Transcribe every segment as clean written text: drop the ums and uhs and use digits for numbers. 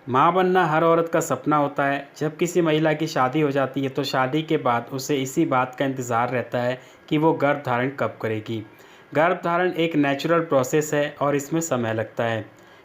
माँ बनना हर औरत का सपना होता है। जब किसी महिला की शादी हो जाती है तो शादी के बाद उसे इसी बात का इंतज़ार रहता है कि वो गर्भ धारण कब करेगी। गर्भ धारण एक नेचुरल प्रोसेस है और इसमें समय लगता है।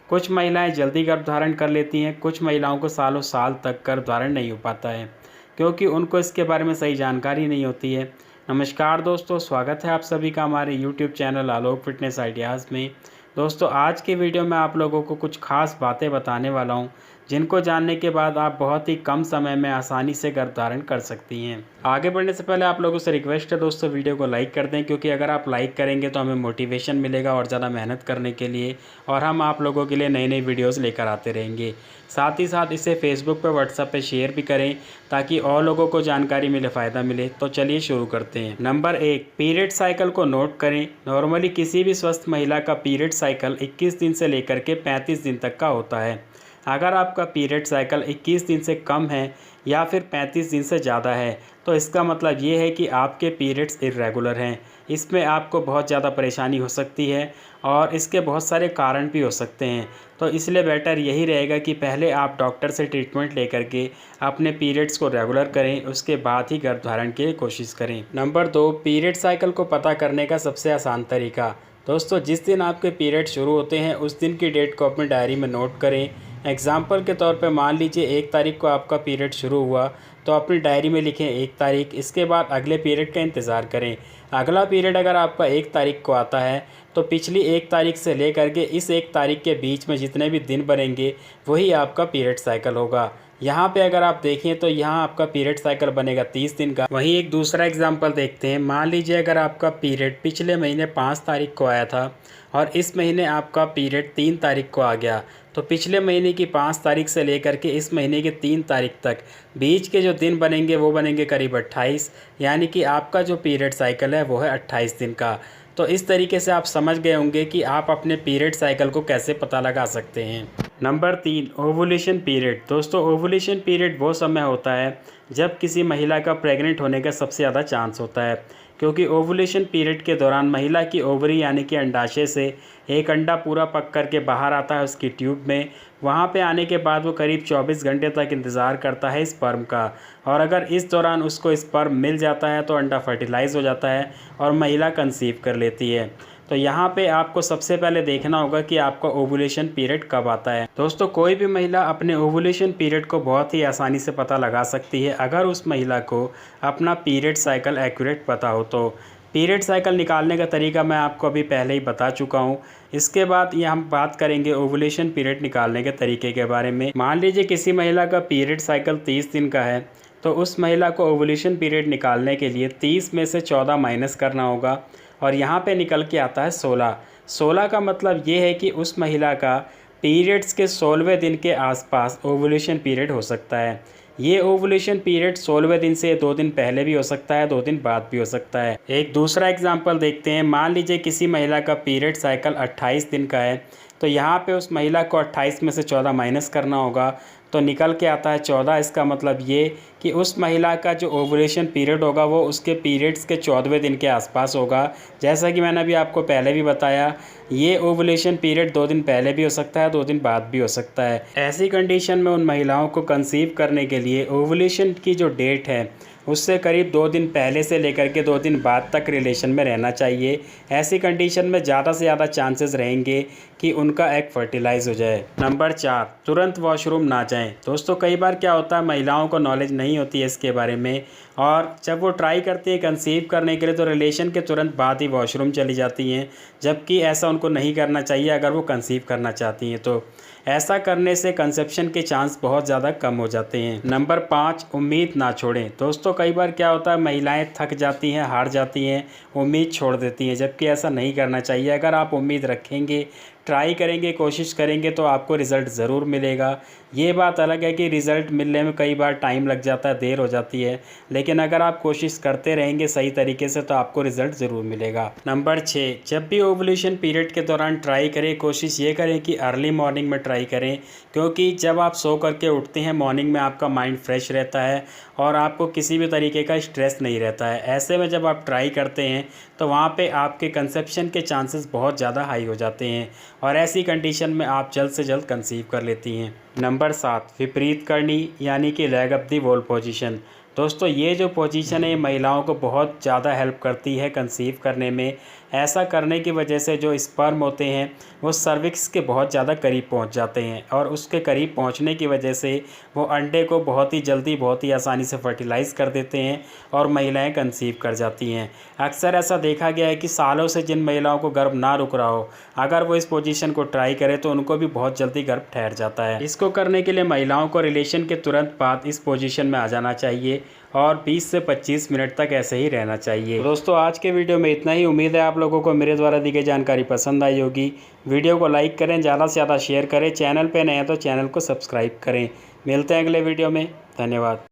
कुछ महिलाएं जल्दी गर्भ धारण कर लेती हैं, कुछ महिलाओं को सालों साल तक गर्भ धारण नहीं हो पाता है क्योंकि उनको इसके बारे में सही जानकारी नहीं होती है। नमस्कार दोस्तों, स्वागत है आप सभी का हमारे यूट्यूब चैनल आलोक फिटनेस आइडियाज़ में। दोस्तों, आज के वीडियो में आप लोगों को कुछ खास बातें बताने वाला हूं जिनको जानने के बाद आप बहुत ही कम समय में आसानी से गर्भ धारण कर सकती हैं। आगे बढ़ने से पहले आप लोगों से रिक्वेस्ट है दोस्तों, वीडियो को लाइक कर दें क्योंकि अगर आप लाइक करेंगे तो हमें मोटिवेशन मिलेगा और ज़्यादा मेहनत करने के लिए, और हम आप लोगों के लिए नई नई वीडियोज़ लेकर आते रहेंगे। साथ ही साथ इसे फेसबुक पर, व्हाट्सएप पर शेयर भी करें ताकि और लोगों को जानकारी मिले, फ़ायदा मिले। तो चलिए शुरू करते हैं। नंबर 1, पीरियड साइकिल को नोट करें। नॉर्मली किसी भी स्वस्थ महिला का पीरियड साइकिल 21 दिन से लेकर के 35 दिन तक का होता है। अगर आपका पीरियड साइकिल 21 दिन से कम है या फिर 35 दिन से ज़्यादा है तो इसका मतलब ये है कि आपके पीरियड्स इर्रेगुलर हैं। इसमें आपको बहुत ज़्यादा परेशानी हो सकती है और इसके बहुत सारे कारण भी हो सकते हैं। तो इसलिए बेटर यही रहेगा कि पहले आप डॉक्टर से ट्रीटमेंट लेकर के अपने पीरियड्स को रेगुलर करें, उसके बाद ही गर्भ धारण की कोशिश करें। नंबर 2, पीरियड साइकिल को पता करने का सबसे आसान तरीका। दोस्तों, जिस दिन आपके पीरियड शुरू होते हैं उस दिन की डेट को अपनी डायरी में नोट करें। एग्जाम्पल के तौर पे मान लीजिए 1 तारीख को आपका पीरियड शुरू हुआ तो अपनी डायरी में लिखें 1 तारीख। इसके बाद अगले पीरियड का इंतज़ार करें। अगला पीरियड अगर आपका 1 तारीख को आता है तो पिछली 1 तारीख से लेकर के इस 1 तारीख के बीच में जितने भी दिन बनेंगे वही आपका पीरियड साइकिल होगा। यहाँ पे अगर आप देखें तो यहाँ आपका पीरियड साइकिल बनेगा 30 दिन का। वहीं एक दूसरा एग्जाम्पल देखते हैं। मान लीजिए अगर आपका पीरियड पिछले महीने 5 तारीख को आया था और इस महीने आपका पीरियड 3 तारीख को आ गया, तो पिछले महीने की 5 तारीख से लेकर के इस महीने के 3 तारीख तक बीच के जो दिन बनेंगे वो बनेंगे करीब 28, यानी कि आपका जो पीरियड साइकिल है वो है 28 दिन का। तो इस तरीके से आप समझ गए होंगे कि आप अपने पीरियड साइकिल को कैसे पता लगा सकते हैं। Number 3, ovulation period. दोस्तों, ओवुलेशन पीरियड वो समय होता है जब किसी महिला का प्रेग्नेंट होने का सबसे ज़्यादा चांस होता है, क्योंकि ओवुलेशन पीरियड के दौरान महिला की ओवरी यानी कि अंडाशय से एक अंडा पूरा पक करके बाहर आता है उसकी ट्यूब में। वहाँ पे आने के बाद वो करीब 24 घंटे तक इंतज़ार करता है स्पर्म का, और अगर इस दौरान उसको स्पर्म मिल जाता है तो अंडा फर्टिलाइज़ हो जाता है और महिला कंसीव कर लेती है। तो यहाँ पे आपको सबसे पहले देखना होगा कि आपका ओवुलेशन पीरियड कब आता है। दोस्तों, कोई भी महिला अपने ओवुलेशन पीरियड को बहुत ही आसानी से पता लगा सकती है अगर उस महिला को अपना पीरियड साइकिल एक्यूरेट पता हो तो। पीरियड साइकिल निकालने का तरीका मैं आपको अभी पहले ही बता चुका हूँ। इसके बाद ये हम बात करेंगे ओवुलेशन पीरियड निकालने के तरीके के बारे में। मान लीजिए किसी महिला का पीरियड साइकिल 30 दिन का है तो उस महिला को ओवुलेशन पीरियड निकालने के लिए 30 में से 14 माइनस करना होगा और यहाँ पे निकल के आता है 16। 16 का मतलब ये है कि उस महिला का पीरियड्स के 16वें दिन के आसपास ओवुलेशन पीरियड हो सकता है। ये ओवुलेशन पीरियड 16वें दिन से 2 दिन पहले भी हो सकता है, 2 दिन बाद भी हो सकता है। एक दूसरा एग्जाम्पल देखते हैं। मान लीजिए किसी महिला का पीरियड साइकिल 28 दिन का है तो यहाँ पे उस महिला को 28 में से 14 माइनस करना होगा तो निकल के आता है 14। इसका मतलब ये कि उस महिला का जो ओवुलेशन पीरियड होगा वो उसके पीरियड्स के 14वें दिन के आसपास होगा। जैसा कि मैंने अभी आपको पहले भी बताया, ये ओवुलेशन पीरियड 2 दिन पहले भी हो सकता है, 2 दिन बाद भी हो सकता है। ऐसी कंडीशन में उन महिलाओं को कंसीव करने के लिए ओवुलेशन की जो डेट है उससे करीब 2 दिन पहले से लेकर के 2 दिन बाद तक रिलेशन में रहना चाहिए। ऐसी कंडीशन में ज़्यादा से ज़्यादा चांसेस रहेंगे कि उनका एग फर्टिलाइज हो जाए। नंबर 4, तुरंत वॉशरूम ना जाएं। दोस्तों, कई बार क्या होता है, महिलाओं को नॉलेज नहीं होती है इसके बारे में और जब वो ट्राई करती है कंसीव करने के लिए तो रिलेशन के तुरंत बाद ही वॉशरूम चली जाती हैं, जबकि ऐसा उनको नहीं करना चाहिए अगर वो कंसीव करना चाहती हैं तो। ऐसा करने से कंसेप्शन के चांस बहुत ज़्यादा कम हो जाते हैं। नंबर 5, उम्मीद ना छोड़ें। दोस्तों, कई बार क्या होता है, महिलाएं थक जाती हैं, हार जाती हैं, उम्मीद छोड़ देती हैं, जबकि ऐसा नहीं करना चाहिए। अगर आप उम्मीद रखेंगे, ट्राई करेंगे, कोशिश करेंगे तो आपको रिज़ल्ट ज़रूर मिलेगा। ये बात अलग है कि रिज़ल्ट मिलने में कई बार टाइम लग जाता है, देर हो जाती है, लेकिन अगर आप कोशिश करते रहेंगे सही तरीके से तो आपको रिज़ल्ट ज़रूर मिलेगा। नंबर 6, जब भी ओवुलेशन पीरियड के दौरान ट्राई करें, कोशिश ये करें कि अर्ली मॉर्निंग में ट्राई करें, क्योंकि जब आप सो करके उठते हैं मॉर्निंग में आपका माइंड फ्रेश रहता है और आपको किसी भी तरीके का स्ट्रेस नहीं रहता है। ऐसे में जब आप ट्राई करते हैं तो वहाँ पे आपके कंसेप्शन के चांसेस बहुत ज़्यादा हाई हो जाते हैं और ऐसी कंडीशन में आप जल्द से जल्द कंसीव कर लेती हैं। नंबर 7, विपरीत करनी यानी कि leg up the wall position. दोस्तों ये जो पोजीशन है महिलाओं को बहुत ज़्यादा हेल्प करती है कंसीव करने में। ऐसा करने की वजह से जो स्पर्म होते हैं वो सर्विक्स के बहुत ज़्यादा करीब पहुंच जाते हैं और उसके करीब पहुंचने की वजह से वो अंडे को बहुत ही जल्दी बहुत ही आसानी से फर्टिलाइज़ कर देते हैं और महिलाएं कंसीव कर जाती हैं। अक्सर ऐसा देखा गया है कि सालों से जिन महिलाओं को गर्भ ना रुक रहा हो, अगर वो इस पोजीशन को ट्राई करें तो उनको भी बहुत जल्दी गर्भ ठहर जाता है। इसको करने के लिए महिलाओं को रिलेशन के तुरंत बाद इस पोजीशन में आ जाना चाहिए और 20 से 25 मिनट तक ऐसे ही रहना चाहिए। दोस्तों आज के वीडियो में इतना ही। उम्मीद है आप लोगों को मेरे द्वारा दी गई जानकारी पसंद आई होगी। वीडियो को लाइक करें, ज़्यादा से ज़्यादा शेयर करें, चैनल पे नए हैं तो चैनल को सब्सक्राइब करें। मिलते हैं अगले वीडियो में। धन्यवाद।